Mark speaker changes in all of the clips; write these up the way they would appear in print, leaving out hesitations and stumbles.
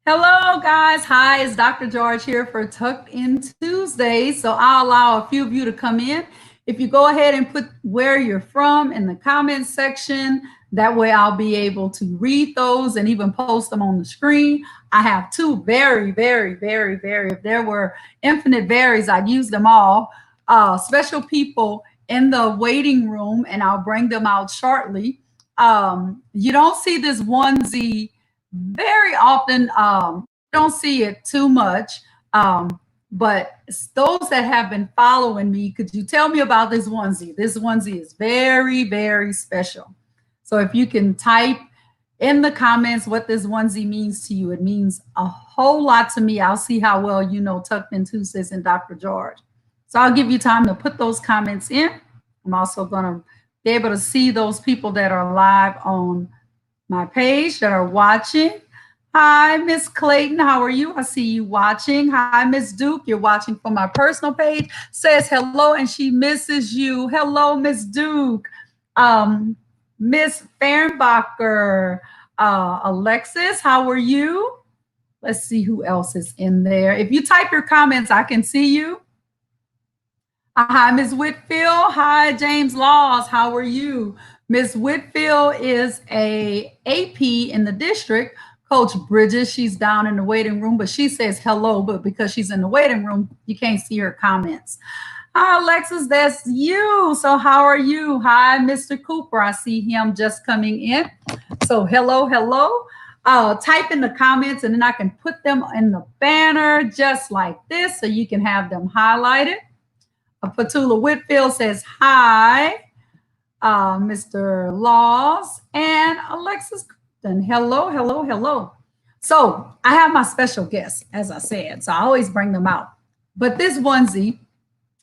Speaker 1: Hello, guys. Hi, it's Dr. George here for Tucked In Tuesdays. So I'll allow a few of you to come in. If you go ahead and put where you're from in the comments section, that way I'll be able to read those and even post them on the screen. I have two very, if there were infinite varies, I'd use them all. Special people in the waiting room, and I'll bring them out shortly. You don't see this onesie very often. Don't see it too much. But those that have been following me, could you tell me about this onesie? This onesie is very special. So if you can type in the comments what this onesie means to you, it means a whole lot to me. I'll see how well you know Tucked In Tuesdays and Dr. George. So I'll give you time to put those comments in. I'm also going to be able to see those people that are live on my page that are watching. Hi, Miss Clayton. How are you? I see you watching. Hi, Miss Duke. You're watching from my personal page. Says hello and she misses you. Hello, Miss Duke. Miss Fernbacher. Alexis, how are you? Let's see who else is in there. If you type your comments, I can see you. Hi, Miss Whitfield. Hi, James Laws. How are you? Miss Whitfield is a AP in the district. Coach Bridges, she's down in the waiting room, but she says hello, but because she's in the waiting room, you can't see her comments. Hi, Alexis, that's you. So how are you? Hi, Mr. Cooper. I see him just coming in. So hello. Type in the comments and then I can put them in the banner just like this so you can have them highlighted. Fatula Whitfield says hi. Mr. Laws and Alexis Clifton. Hello. So I have my special guests, as I said, so I always bring them out. But this onesie,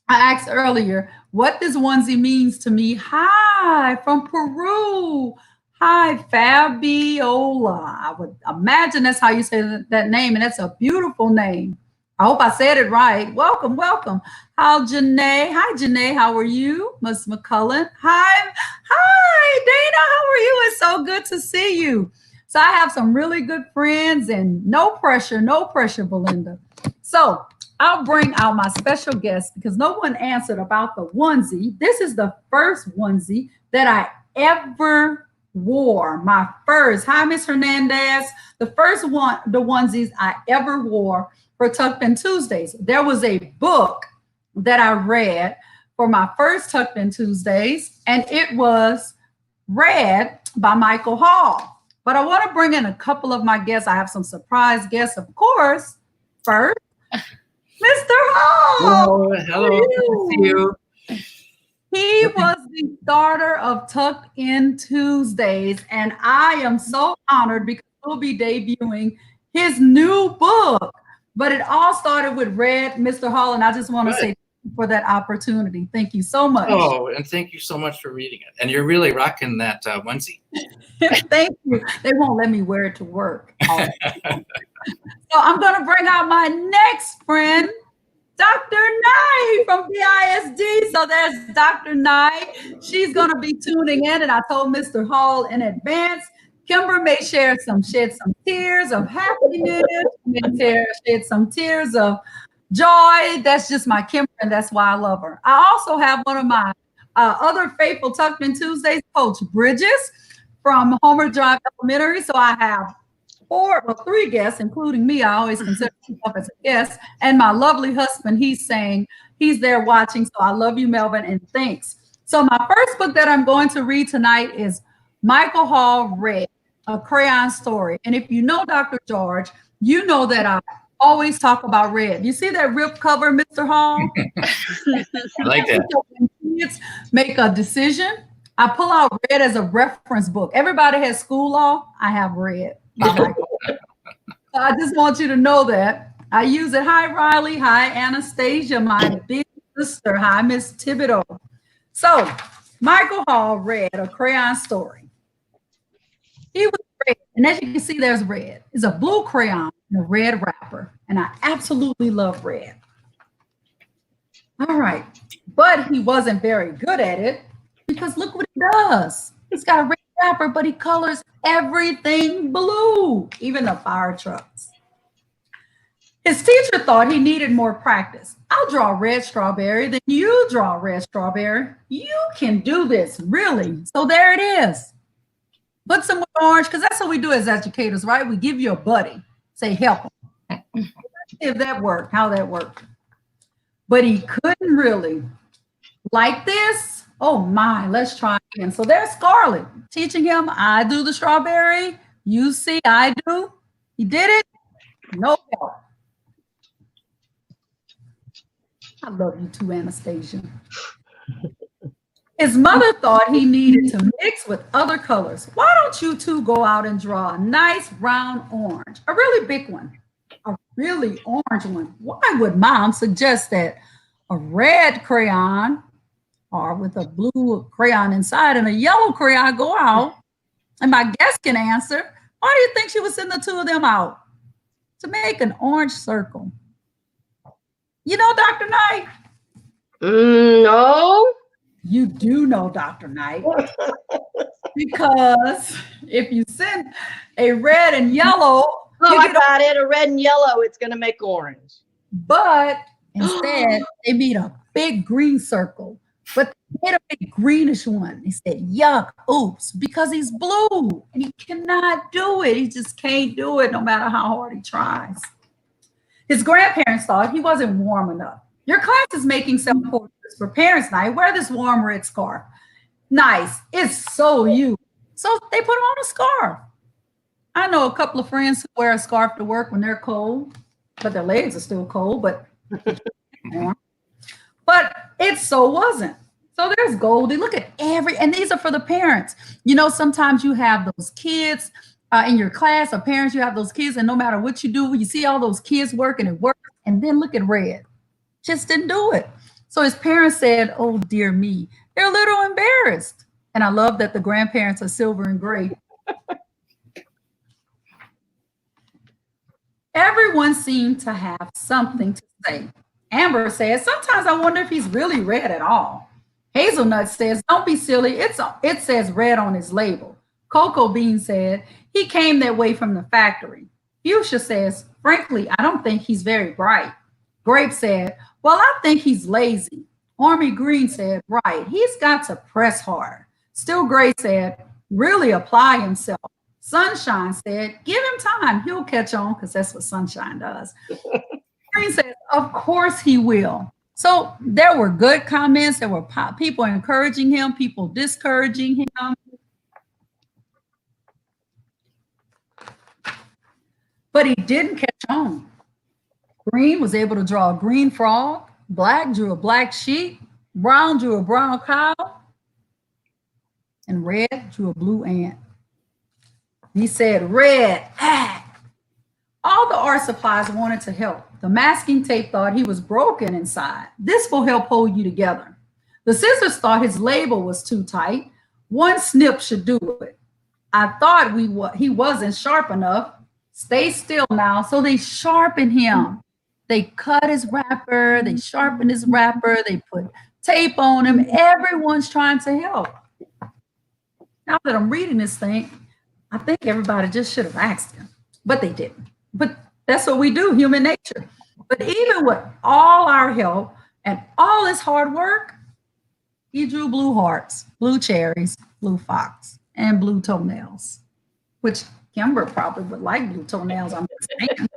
Speaker 1: I asked earlier what this onesie means to me. Hi, from Peru. Hi, Fabiola. I would imagine that's how you say that name, and that's a beautiful name. I hope I said it right. Welcome. Hi, Janae. How are you? Miss McCullen. Hi, Dana. How are you? It's so good to see you. So I have some really good friends and no pressure, Belinda. So I'll bring out my special guest because no one answered about the onesie. This is the first onesie that I ever wore. My first. Hi, Miss Hernandez. The first one, the onesies I ever wore for Tucked In Tuesdays. There was a book that I read for my first Tucked In Tuesdays, and it was read by Micheal Hall. But I want to bring in a couple of my guests. I have some surprise guests, of course. First, Mr. Hall.
Speaker 2: Hello. Good to see you.
Speaker 1: He was the starter of Tucked In Tuesdays, and I am so honored because we'll be debuting his new book. But it all started with Red, Mr. Hall, and I just want to say thank you for that opportunity. Thank you so much.
Speaker 2: Oh, and thank you so much for reading it. And you're really rocking that onesie.
Speaker 1: Thank you. They won't let me wear it to work. So I'm going to bring out my next friend, Dr. Nye from BISD. So there's Dr. Nye. She's going to be tuning in, and I told Mr. Hall in advance. Kimber may shed some tears of happiness, shed some tears of joy. That's just my Kimber, and that's why I love her. I also have one of my other faithful Tucked In Tuesdays, Coach Bridges from Homer Drive Elementary. So I have three guests, including me. I always consider myself as a guest. And my lovely husband, he's there watching. So I love you, Melvin, and thanks. So my first book that I'm going to read tonight is Micheal Hall Red, a Crayon story. And if you know Dr. George, you know that I always talk about red. You see that rip cover, Mr. Hall?
Speaker 2: I like that.
Speaker 1: When kids make a decision, I pull out red as a reference book. Everybody has school law. I have red. So I just want you to know that. I use it. Hi, Riley. Hi, Anastasia, my big sister. Hi, Miss Thibodeau. So Micheal Hall read a Crayon story. He was red, and as you can see, there's red. It's a blue crayon in a red wrapper, and I absolutely love red. All right, but he wasn't very good at it because look what he does. He's got a red wrapper, but he colors everything blue, even the fire trucks. His teacher thought he needed more practice. I'll draw a red strawberry, then you draw a red strawberry. You can do this, really. So there it is. Put some orange, because that's what we do as educators, right? We give you a buddy, say help him. If that worked, how that worked. But he couldn't really. Like this, oh my, let's try again. So there's Scarlett teaching him, I do the strawberry, you see, I do. He did it, no help. I love you too, Anastasia. His mother thought he needed to mix with other colors. Why don't you two go out and draw a nice round orange, a really big one, a really orange one? Why would mom suggest that a red crayon or with a blue crayon inside and a yellow crayon go out? And my guest can answer, why do you think she would send the two of them out? To make an orange circle. You know, Dr. Knight?
Speaker 3: No.
Speaker 1: You do know, Dr. Knight. Because if you send a red and yellow.
Speaker 3: Oh, I got it. A red and yellow, it's going to make orange.
Speaker 1: But instead, they made a big green circle. But they made a big greenish one. They said, yuck, oops, because he's blue. And he cannot do it. He just can't do it no matter how hard he tries. His grandparents thought he wasn't warm enough. Your class is making self-portraits for Parents' Night. Wear this warm red scarf. Nice. It's so you. So they put him on a scarf. I know a couple of friends who wear a scarf to work when they're cold, but their legs are still cold, but it so wasn't. So there's Goldie. Look at and these are for the parents. You know, sometimes you have those kids in your class or parents, you have those kids, and no matter what you do, you see all those kids working and work, and then look at Red. Just didn't do it. So his parents said, oh, dear me, they're a little embarrassed. And I love that the grandparents are silver and gray. Everyone seemed to have something to say. Amber says, sometimes I wonder if he's really red at all. Hazelnut says, don't be silly. It says red on his label. Cocoa Bean said, he came that way from the factory. Fuchsia says, frankly, I don't think he's very bright. Grape said, well, I think he's lazy. Army Green said, right, he's got to press hard. Still Gray said, really apply himself. Sunshine said, give him time. He'll catch on, because that's what Sunshine does. Green said, of course he will. So there were good comments. There were people encouraging him, people discouraging him. But he didn't catch on. Green was able to draw a green frog. Black drew a black sheep. Brown drew a brown cow. And Red drew a blue ant. He said, Red, act. All the art supplies wanted to help. The masking tape thought he was broken inside. This will help hold you together. The scissors thought his label was too tight. One snip should do it. I thought he wasn't sharp enough. Stay still now. So they sharpened him. They cut his wrapper. They sharpened his wrapper. They put tape on him. Everyone's trying to help. Now that I'm reading this thing, I think everybody just should have asked him, but they didn't. But that's what we do, human nature. But even with all our help and all his hard work, he drew blue hearts, blue cherries, blue fox, and blue toenails, which Kimber probably would like blue toenails, I'm just saying.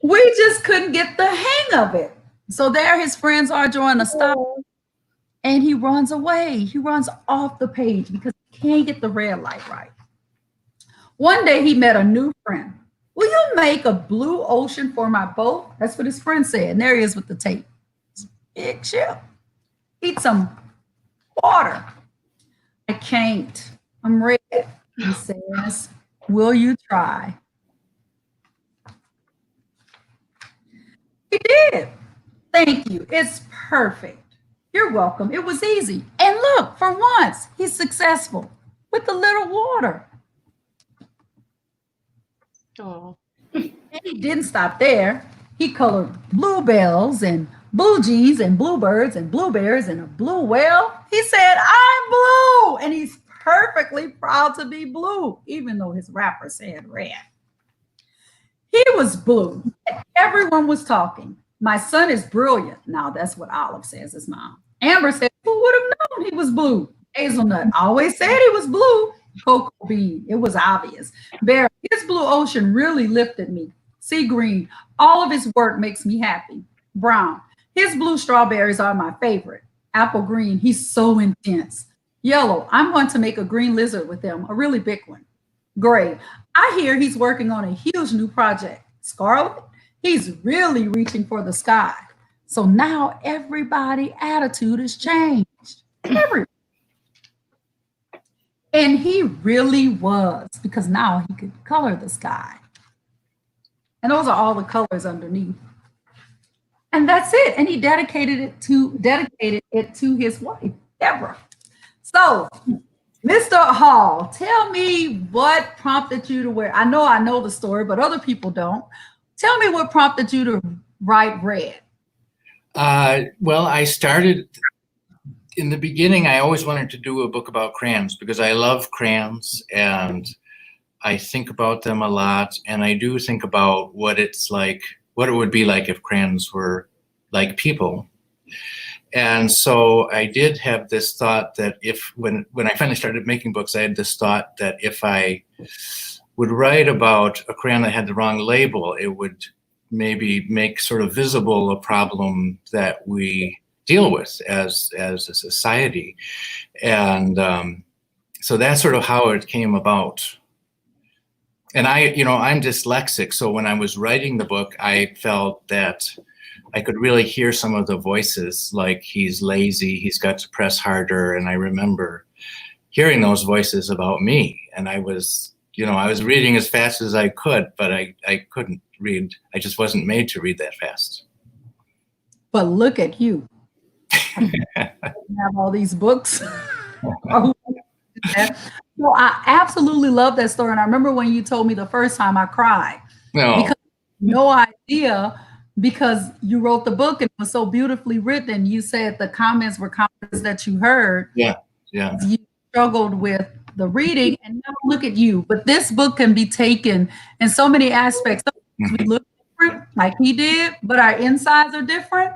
Speaker 1: We just couldn't get the hang of it. So there his friends are drawing a stop, and he runs away. He runs off the page because he can't get the red light right. One day he met a new friend. Will you make a blue ocean for my boat? That's what his friend said. And there he is with the tape. It's a big ship. Eat some water. I can't. I'm red. He says, will you try? He did. Thank you. It's perfect. You're welcome. It was easy. And look, for once, he's successful with the little water.
Speaker 3: Oh.
Speaker 1: And he didn't stop there. He colored bluebells and blue jeans and bluebirds and blueberries and a blue whale. He said, I'm blue. And he's perfectly proud to be blue, even though his wrapper said red. He was blue. Everyone was talking. My son is brilliant. Now that's what Olive says, his mom. Amber said, who would have known he was blue? Hazelnut always said he was blue. Cocoa bean, it was obvious. Barry, his blue ocean really lifted me. Sea green, all of his work makes me happy. Brown, his blue strawberries are my favorite. Apple green, he's so intense. Yellow, I'm going to make a green lizard with him, a really big one. Gray, I hear he's working on a huge new project. Scarlet, he's really reaching for the sky. So now everybody's attitude has changed. And he really was, because now he could color the sky. And those are all the colors underneath. And that's it. And he dedicated it to his wife, Deborah. So, Mr. Hall, tell me what prompted you to wear. I know the story, but other people don't. Tell me what prompted you to write Red.
Speaker 2: Well, I started in the beginning. I always wanted to do a book about crayons because I love crayons and I think about them a lot. And I do think about what it's like, what it would be like if crayons were like people. And so I did have this thought that when I finally started making books, I had this thought that if I would write about a crayon that had the wrong label, it would maybe make sort of visible a problem that we deal with as a society. And so that's sort of how it came about. And I'm dyslexic. So when I was writing the book, I felt that I could really hear some of the voices, like he's lazy, he's got to press harder. And I remember hearing those voices about me. And I was reading as fast as I could, but I couldn't read. I just wasn't made to read that fast.
Speaker 1: But look at you. Have all these books. So I absolutely love that story. And I remember when you told me the first time, I cried.
Speaker 2: No.
Speaker 1: Because no idea, because you wrote the book and it was so beautifully written. You said the comments were comments that you heard.
Speaker 2: Yeah.
Speaker 1: You struggled with the reading, and now look at you. But this book can be taken in so many aspects. We look different, like he did, but our insides are different.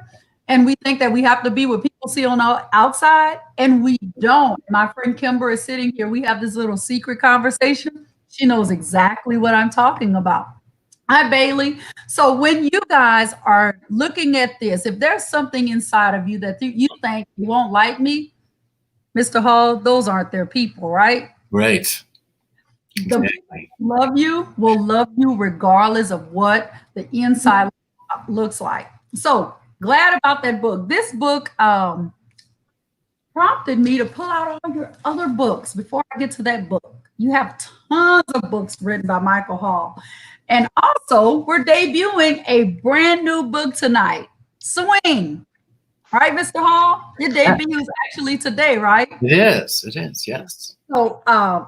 Speaker 1: And we think that we have to be what people see on the outside, and we don't. My friend Kimber is sitting here. We have this little secret conversation. She knows exactly what I'm talking about. Hi, Bailey. So when you guys are looking at this, if there's something inside of you that you think you won't like me, Mr. Hall, those aren't their people, right?
Speaker 2: Right.
Speaker 1: The people who love you will love you regardless of what the inside looks like. So glad about that book. This book prompted me to pull out all your other books. Before I get to that book, you have tons of books written by Micheal Hall. And also, we're debuting a brand new book tonight, Swing. Right, Mr. Hall? Your debut is actually today, right?
Speaker 2: It is, yes.
Speaker 1: So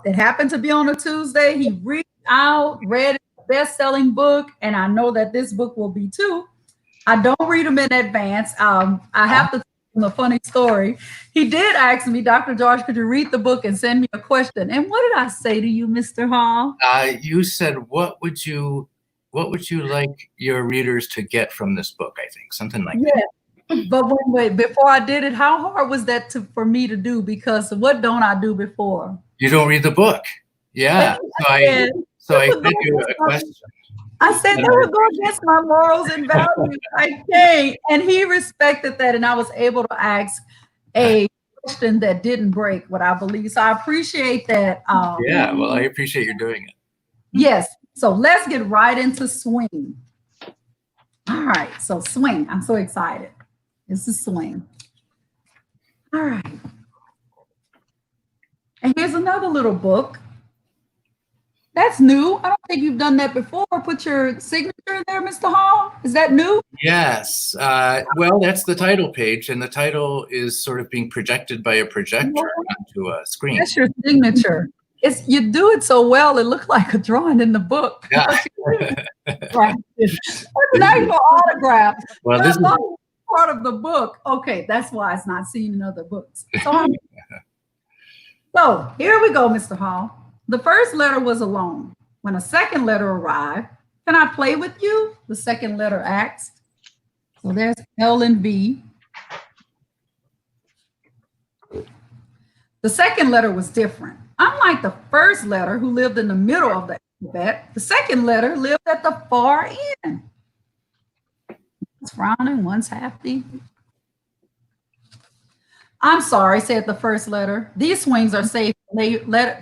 Speaker 1: it happened to be on a Tuesday. He read a best-selling book, and I know that this book will be too. I don't read them in advance. I have to tell him a funny story. He did ask me, Dr. George, could you read the book and send me a question? And what did I say to you, Mr. Hall?
Speaker 2: You said, what would you like your readers to get from this book? I think something like that.
Speaker 1: But wait, before I did it, how hard was that for me to do? Because what don't I do before?
Speaker 2: You don't read the book. Yeah. So I sent you a question.
Speaker 1: I said that would go against my morals and values. I can't. And he respected that. And I was able to ask a question that didn't break what I believe. So I appreciate that.
Speaker 2: Yeah, well, I appreciate you doing it.
Speaker 1: Yes. So let's get right into Swing. All right. So Swing. I'm so excited. This is Swing. All right. And here's another little book. That's new. I don't think you've done that before. Put your signature in there, Mr. Hall. Is that new?
Speaker 2: Yes. Well, that's the title page, and the title is sort of being projected by a projector onto a screen.
Speaker 1: That's your signature. You do it so well, it looked like a drawing in the book.
Speaker 2: Yeah.
Speaker 1: Right. That's nice for autograph.
Speaker 2: Well, this is
Speaker 1: part of the book. Okay, that's why it's not seen in other books. So here we go, Mr. Hall. The first letter was alone. When a second letter arrived, Can I play with you? The second letter asked. So there's L and V. The second letter was different. Unlike the first letter, who lived in the middle of the alphabet, the second letter lived at the far end. One's frowning, one's happy. I'm sorry, said the first letter. These swings are safe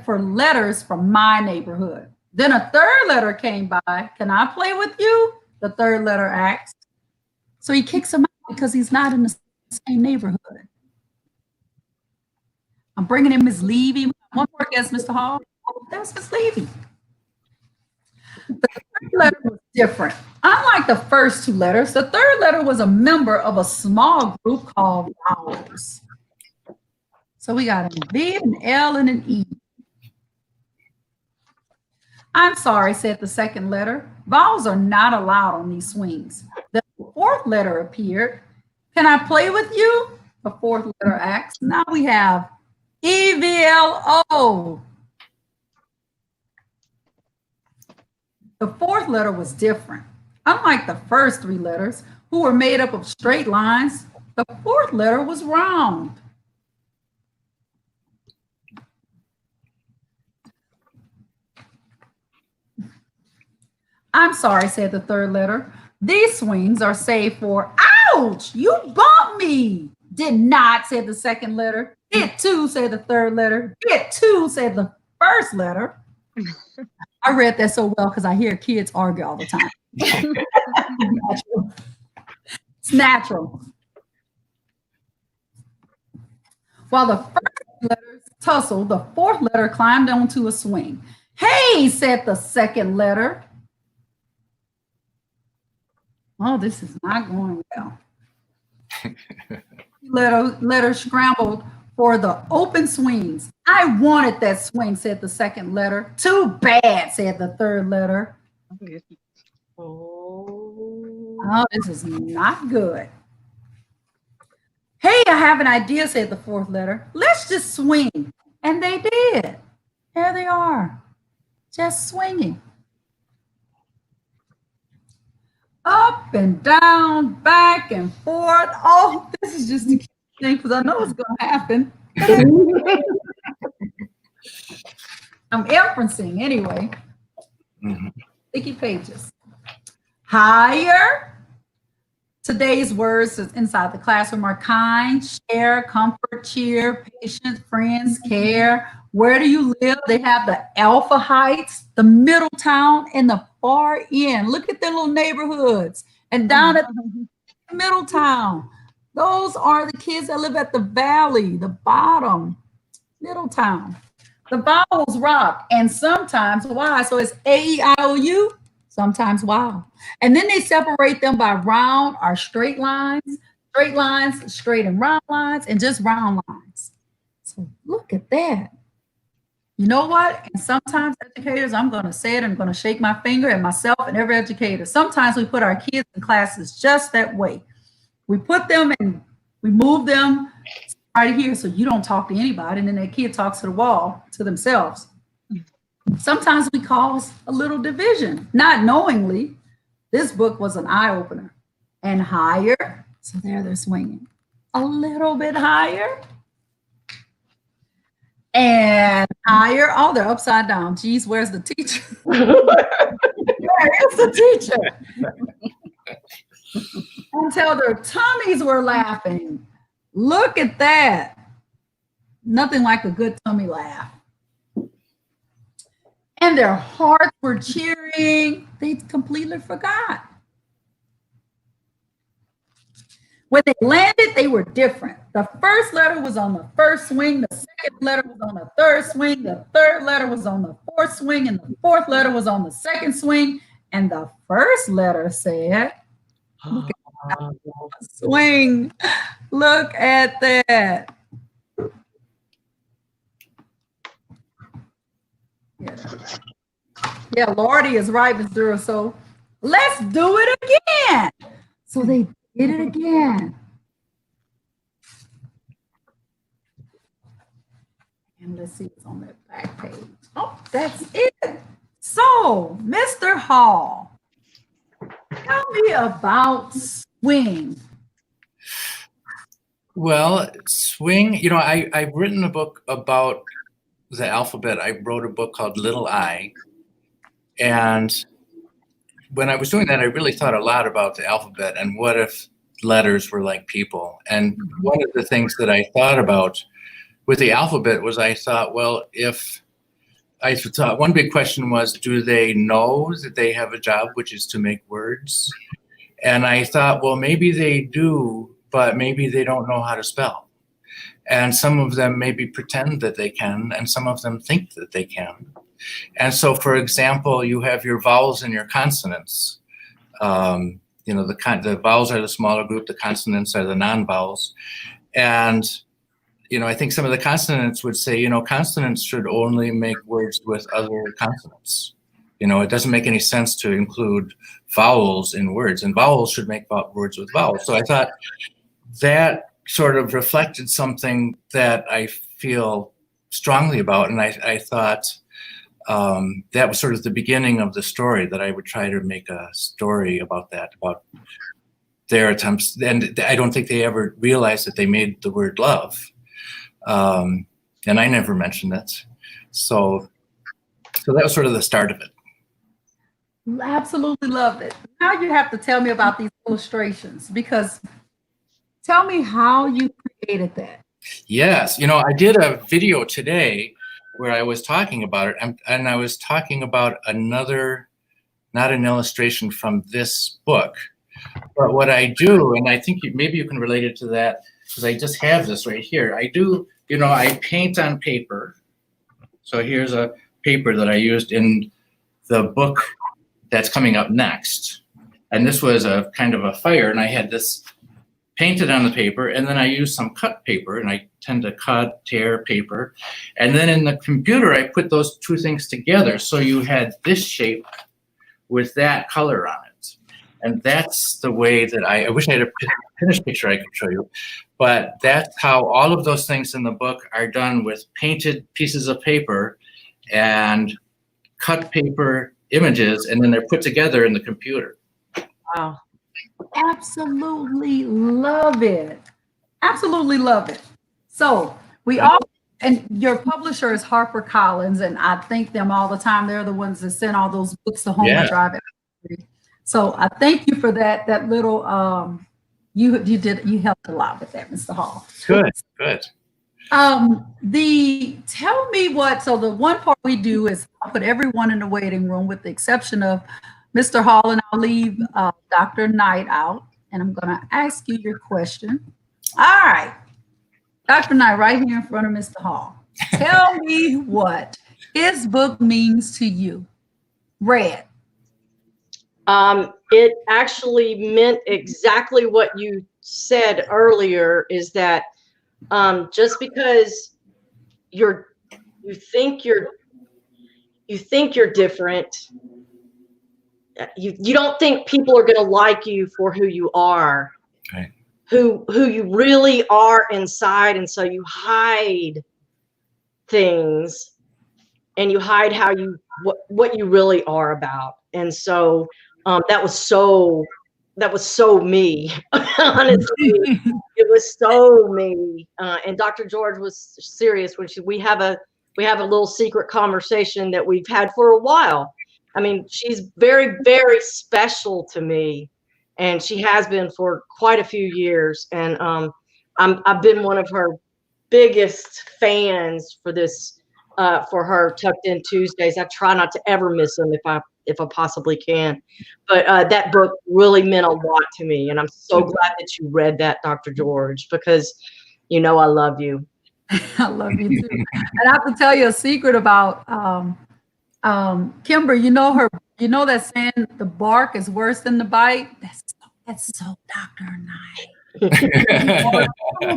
Speaker 1: for letters from my neighborhood. Then a third letter came by. Can I play with you? The third letter asked. So he kicks him out because he's not in the same neighborhood. I'm bringing in Miss Levy. One more guess, Mr. Hall. Oh, that's Miss Levy. The third letter was different. Unlike the first two letters, the third letter was a member of a small group called vowels. So we got a V, an L, and an E. I'm sorry, said the second letter. Vowels are not allowed on these swings. The fourth letter appeared. Can I play with you? The fourth letter asked. Now we have EVLO. The fourth letter was different. Unlike the first three letters, who were made up of straight lines, the fourth letter was round. I'm sorry, said the third letter. These swings are safe for, ouch, you bumped me. Did not, said the second letter. Did too, said the third letter. Did too, said the first letter. I read that so well because I hear kids argue all the time. It's natural. While the first letters tussled, the fourth letter climbed onto a swing. Hey, said the second letter. Oh, this is not going well. Letter scrambled for the open swings. I wanted that swing, said the second letter. Too bad, said the third letter. Oh, this is not good. Hey, I have an idea, said the fourth letter. Let's just swing. And they did. There they are, just swinging. Up and down, back and forth. Oh, this is just a cute thing because I know it's going to happen. I'm inferencing anyway. Sticky pages. Higher. Today's words inside the classroom are kind, share, comfort, cheer, patience, friends, care. Where do you live? They have the Alpha Heights, the Middletown, and the far end. Look at their little neighborhoods. And down at Middletown, those are the kids that live at the valley, the bottom, Middletown. The vowels rock, and sometimes Y. So it's A-E-I-O-U, sometimes Y. And then they separate them by round or straight lines, straight and round lines, and just round lines. So look at that. You know what? And sometimes educators, I'm going to say it, I'm going to shake my finger at myself and every educator. Sometimes we put our kids in classes just that way. We put them and we move them right here so you don't talk to anybody, and then that kid talks to the wall, to themselves. Sometimes we cause a little division, not knowingly. This book was an eye-opener. And higher, so there they're swinging. A little bit higher. And higher. Oh, they're upside down. Geez, where's the teacher? Where is the teacher? Until their tummies were laughing. Look at that. Nothing like a good tummy laugh. And their hearts were cheering. They completely forgot. When they landed, they were different. The first letter was on the first swing. The second letter was on the third swing. The third letter was on the fourth swing. And the fourth letter was on the second swing. And the first letter said, look at that swing. Look at that. Yeah, Lordy is right, Ms. Dura. So let's do it again. So they did it again. And let's see what's on that back page. Oh, that's it. So, Mr. Hall, Tell me about swing.
Speaker 2: Well, swing, I've written a book about the alphabet. I wrote a book called Little I. And when I was doing that, I really thought a lot about the alphabet and what if letters were like people. And one of the things that I thought about with the alphabet was I thought, well, one big question was, do they know that they have a job, which is to make words? And I thought, well, maybe they do, but maybe they don't know how to spell. And some of them maybe pretend that they can, and some of them think that they can. And so, for example, you have your vowels and your consonants. The vowels are the smaller group, the consonants are the non-vowels. And, I think some of the consonants would say, consonants should only make words with other consonants. It doesn't make any sense to include vowels in words, and vowels should make words with vowels. So I thought that sort of reflected something that I feel strongly about. And I thought that was sort of the beginning of the story, that I would try to make a story about that, about their attempts. And I don't think they ever realized that they made the word love. And I never mentioned it. So that was sort of the start of it.
Speaker 1: Absolutely love it. Now you have to tell me about these illustrations, because tell me how you created that.
Speaker 2: Yes. I did a video today where I was talking about it, and I was talking about another, not an illustration from this book, but what I do, and I think maybe you can relate it to that, because I just have this right here. I do, I paint on paper. So here's a paper that I used in the book that's coming up next. And this was a kind of a fire, and I had this painted on the paper, and then I used some cut paper, and I tend to cut, tear paper. And then in the computer, I put those two things together. So you had this shape with that color on it. And that's the way that I wish I had a finished picture I could show you, but that's how all of those things in the book are done, with painted pieces of paper and cut paper images, and then they're put together in the computer.
Speaker 3: Wow.
Speaker 1: Absolutely love it. Absolutely love it. So we all, and your publisher is HarperCollins, and I thank them all the time. They're the ones that send all those books to Home and Drive. So I thank you for that. That little you helped a lot with that, Mr. Hall.
Speaker 2: Good.
Speaker 1: Tell me what. So the one part we do is I'll put everyone in the waiting room with the exception of Mr. Hall, and I'll leave Dr. Knight out, and I'm going to ask you your question. All right, Dr. Knight, right here in front of Mr. Hall. Tell me what his book means to you. Red.
Speaker 3: It actually meant exactly what you said earlier, is that just because you think you're different, you don't think people are going to like you for who you are,
Speaker 2: right,
Speaker 3: who you really are inside, and so you hide things, and you hide what you really are about. And so that was so me. Honestly, it was so me. And Dr. George was serious when we have a little secret conversation that we've had for a while. I mean, she's very, very special to me, and she has been for quite a few years. And I've been one of her biggest fans for this, for her Tucked In Tuesdays. I try not to ever miss them if I possibly can. But that book really meant a lot to me, and I'm so glad that you read that, Dr. George, because I love you.
Speaker 1: I love you too. And I have to tell you a secret about Kimber. You know that saying, the bark is worse than the bite? That's so Dr. Knight.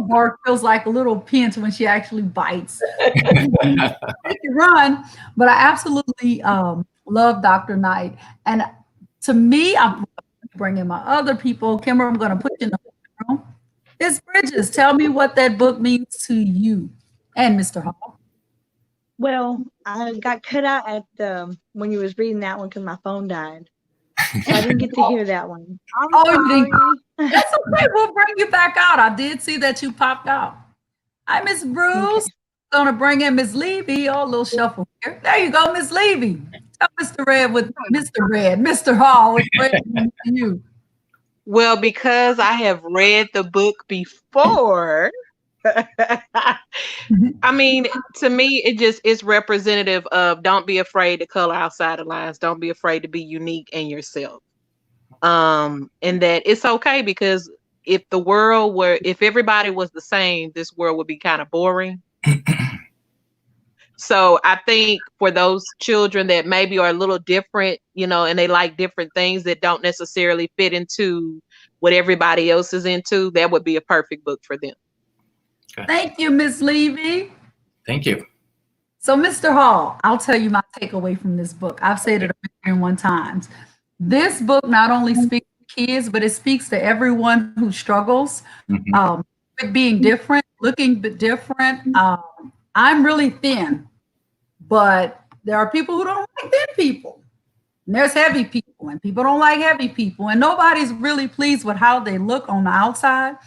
Speaker 1: Bark feels like a little pinch when she actually bites. She can run, but I absolutely love Dr. Knight. And to me, I'm bringing my other people. Kimber, I'm going to put you in the room. It's Bridges. Tell me what that book means to you and Mr. Hall.
Speaker 4: Well, I got cut out at when you was reading that one because my phone died. I didn't get to hear that one. I'm
Speaker 1: Oh, you
Speaker 4: sorry.
Speaker 1: didn't. That's okay. We'll bring you back out. I did see that you popped out. Hi, Miss Bruce.
Speaker 4: Okay.
Speaker 1: Gonna bring in Miss Levy. Oh, a little shuffle here. There you go, Miss Levy. Tell Mr. Hall with Red means to you.
Speaker 5: Well, because I have read the book before, I mean, to me, it's representative of don't be afraid to color outside the lines. Don't be afraid to be unique in yourself. And that it's okay because if everybody was the same, this world would be kind of boring. So I think for those children that maybe are a little different, and they like different things that don't necessarily fit into what everybody else is into, that would be a perfect book for them.
Speaker 1: Thank you, Miss Levy.
Speaker 2: Thank you.
Speaker 1: So, Mr. Hall, I'll tell you my takeaway from this book. I've said it a million one times. This book not only speaks to kids, but it speaks to everyone who struggles with being different, looking different. I'm really thin, but there are people who don't like thin people. And there's heavy people, and people don't like heavy people. And nobody's really pleased with how they look on the outside.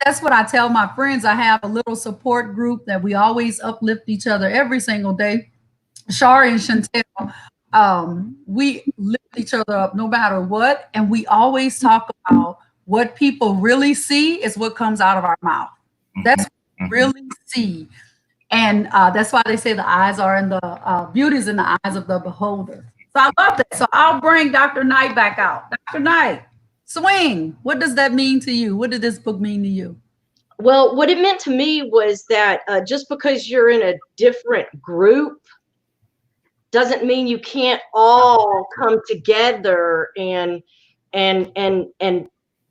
Speaker 1: That's what I tell my friends. I have a little support group that we always uplift each other every single day. Shari and Chantel, we lift each other up no matter what. And we always talk about what people really see is what comes out of our mouth. That's what we really see. And that's why they say the eyes are in the beauty's in the eyes of the beholder. So I love that. So I'll bring Dr. Knight back out. Dr. Knight, swing. What does that mean to you? What did this book mean to you?
Speaker 3: Well, what it meant to me was that just because you're in a different group doesn't mean you can't all come together and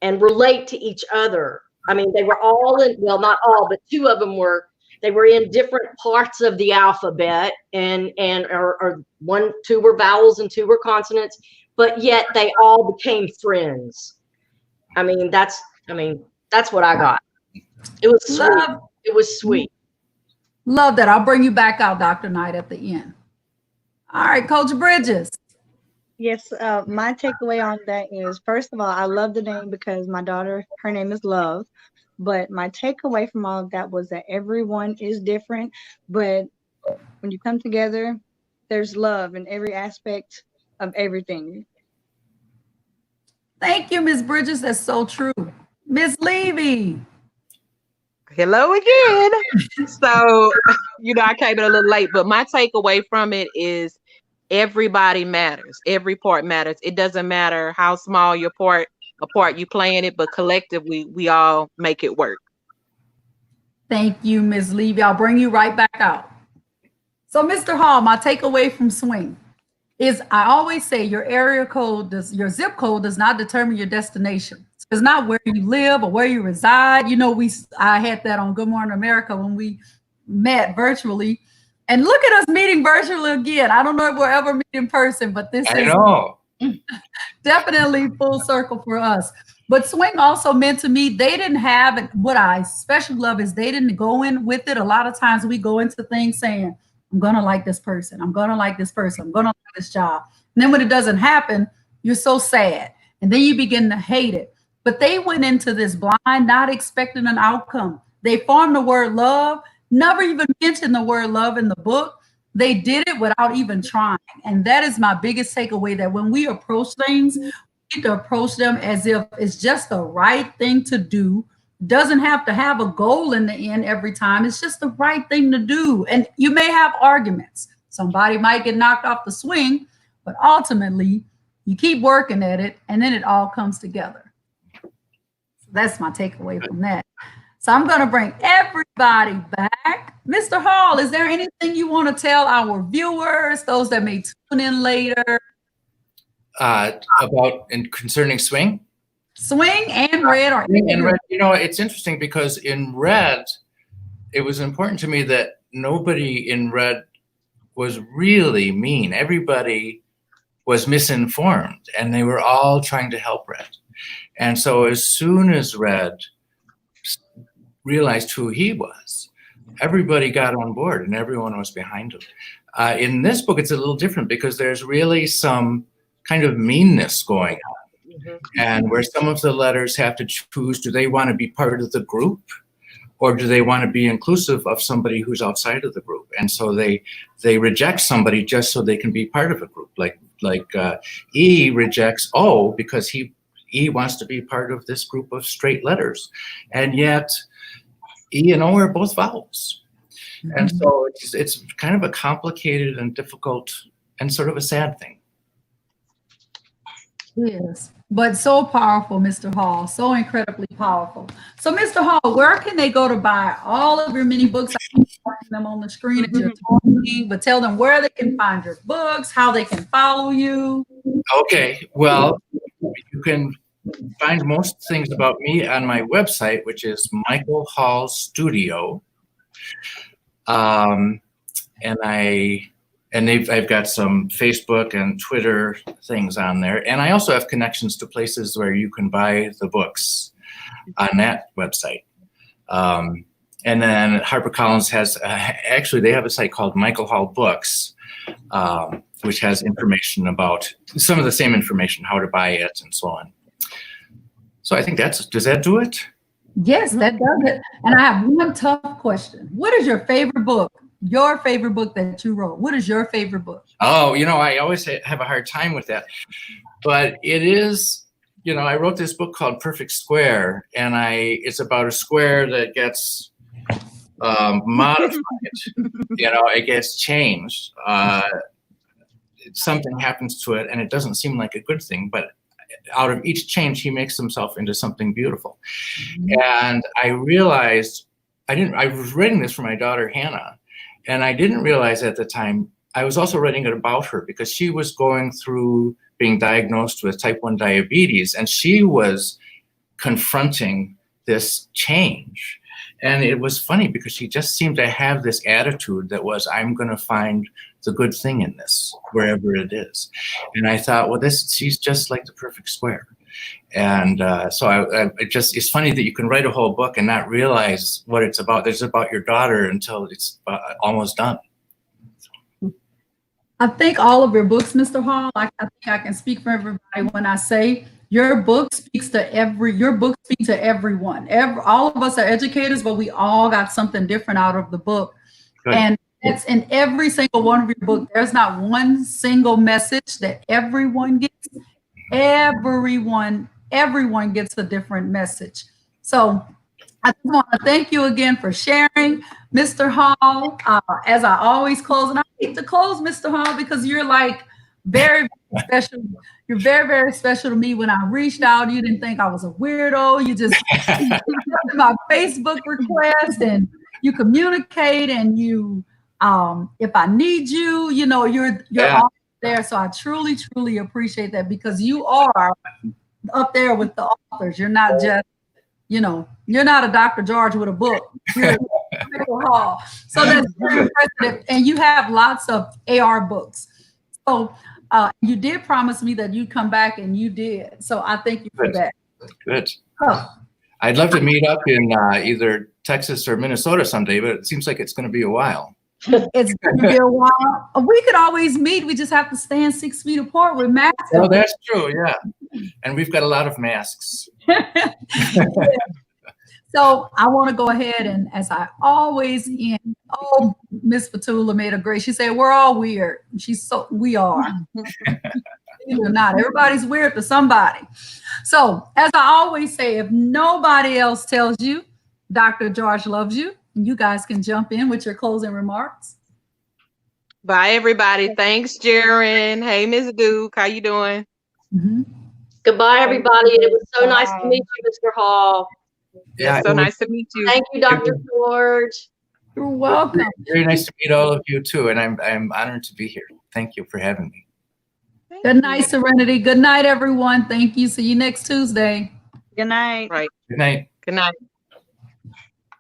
Speaker 3: relate to each two I mean, they were all in, well, not all, but two of them were, they were in different parts of the alphabet or two were vowels and two were consonants, but yet they all became friends. I mean, that's what I got. It was sweet. It was sweet.
Speaker 1: Love that. I'll bring you back out, Dr. Knight, at the end. All right, Coach Bridges.
Speaker 4: Yes, my takeaway on that is, first of all, I love the name because my daughter, her name is Love. But my takeaway from all of that was that everyone is different, but when you come together, there's love in every aspect of everything.
Speaker 1: Thank you, Ms. Bridges. That's so true. Ms. Levy.
Speaker 5: Hello again. So, I came in a little late, but my takeaway from it is everybody matters. Every part matters. It doesn't matter how small a part you play in it, but collectively, we all make it work.
Speaker 1: Thank you, Ms. Levy. I'll bring you right back out. So, Mr. Hall, my takeaway from Swing is I always say your your zip code does not determine your destination. It's not where you live or where you reside. I had that on Good Morning America when we met virtually. And look at us meeting virtually again. I don't know if we'll ever meet in person, but this is definitely full circle for us. But Swing also meant to me, they didn't have it. What I especially love is they didn't go in with it. A lot of times we go into things saying, I'm going to like this person. I'm going to like this person. I'm going to like this job. And then when it doesn't happen, you're so sad. And then you begin to hate it. But they went into this blind, not expecting an outcome. They formed the word love, never even mentioned the word love in the book. They did it without even trying. And that is my biggest takeaway, that when we approach things, we need to approach them as if it's just the right thing to do. Doesn't have to have a goal in the end every time. It's just the right thing to do. And you may have arguments. Somebody might get knocked off the swing, but ultimately you keep working at it and then it all comes together. That's my takeaway from that. So I'm going to bring everybody back. Mr. Hall, is there anything you want to tell our viewers, those that may tune in later?
Speaker 2: Concerning Swing?
Speaker 1: Swing and Red.
Speaker 2: It's interesting because in Red, it was important to me that nobody in Red was really mean. Everybody was misinformed, and they were all trying to help Red. And so as soon as Red realized who he was, everybody got on board and everyone was behind him. In this book, it's a little different because there's really some kind of meanness going on.
Speaker 3: Mhm.
Speaker 2: And where some of the letters have to choose, do they want to be part of the group, or do they want to be inclusive of somebody who's outside of the group? And so they reject somebody just so they can be part of a group. Like E rejects O because E wants to be part of this group of straight letters, and yet E and O are both vowels. And so it's kind of a complicated and difficult and sort of a sad thing.
Speaker 1: Yes, but so powerful, Mr. Hall, so incredibly powerful. So, Mr. Hall, where can they go to buy all of your many books? I'm putting them on the screen as you're talking, but tell them where they can find your books, how they can follow you.
Speaker 2: Okay, well, you can find most things about me on my website, which is Micheal Hall Studio. I've got some Facebook and Twitter things on there. And I also have connections to places where you can buy the books on that website. And then HarperCollins has, actually they have a site called Micheal Hall Books, which has information about some of the same information, how to buy it and so on. So I think does that do it?
Speaker 1: Yes, that does it. And I have one tough question. What is your favorite book? Your favorite book that you wrote? What is your favorite book?
Speaker 2: Oh, I always have a hard time with that. But it is, I wrote this book called Perfect Square, and it's about a square that gets modified. It gets changed. Something happens to it, and it doesn't seem like a good thing, but out of each change, he makes himself into something beautiful. And I realized, I was writing this for my daughter, Hannah, and I didn't realize at the time, I was also writing it about her because she was going through being diagnosed with type 1 diabetes, and she was confronting this change. And it was funny because she just seemed to have this attitude that was, I'm going to find the good thing in this, wherever it is. And I thought, well, she's just like the perfect square. And so it's funny that you can write a whole book and not realize what it's about. It's about your daughter until it's almost done.
Speaker 1: I think all of your books, Mr. Hall, I think I can speak for everybody when I say your book speaks to everyone. All of us are educators, but we all got something different out of the book.
Speaker 2: Good.
Speaker 1: And it's in every single one of your books. There's not one single message that everyone gets. Everyone gets a different message. So I just want to thank you again for sharing, Mr. Hall. As I always close, and I hate to close, Mr. Hall, because you're like very, very special. You're very, very special to me. When I reached out, you didn't think I was a weirdo. You just accepted my Facebook request, and you communicate, and you, if I need you, you're all there. So I truly, truly appreciate that, because you are up there with the authors. You're not just, you're not a Dr. George with a book. You're Micheal Hall. So that's very impressive. And you have lots of AR books. So you did promise me that you'd come back, and you did. So I thank you for that.
Speaker 2: Good. I'd love to meet up in either Texas or Minnesota someday, but it seems like it's going to be a while.
Speaker 1: It's going to be a while. We could always meet. We just have to stand 6 feet apart with masks.
Speaker 2: Oh, that's true. Yeah. And we've got a lot of masks.
Speaker 1: So I want to go ahead, and as I always end, Miss Fatula made a great, she said, we're all weird. We are. We're not. Everybody's weird to somebody. So as I always say, if nobody else tells you, Dr. George loves you, you guys can jump in with your closing remarks.
Speaker 5: Bye, everybody. Thanks, Jaren. Hey, Ms. Duke. How you doing?
Speaker 3: Goodbye, everybody. It was so nice to meet you, Mr. Hall.
Speaker 2: Yeah,
Speaker 5: so nice to meet you.
Speaker 3: Thank you, Dr. George.
Speaker 1: You're welcome.
Speaker 2: Very nice to meet all of you too, and I'm honored to be here. Thank you for having me.
Speaker 1: Good night, Serenity. Good night, everyone. Thank you. See you next Tuesday.
Speaker 4: Good night.
Speaker 5: Right.
Speaker 2: Good night.
Speaker 5: Good night.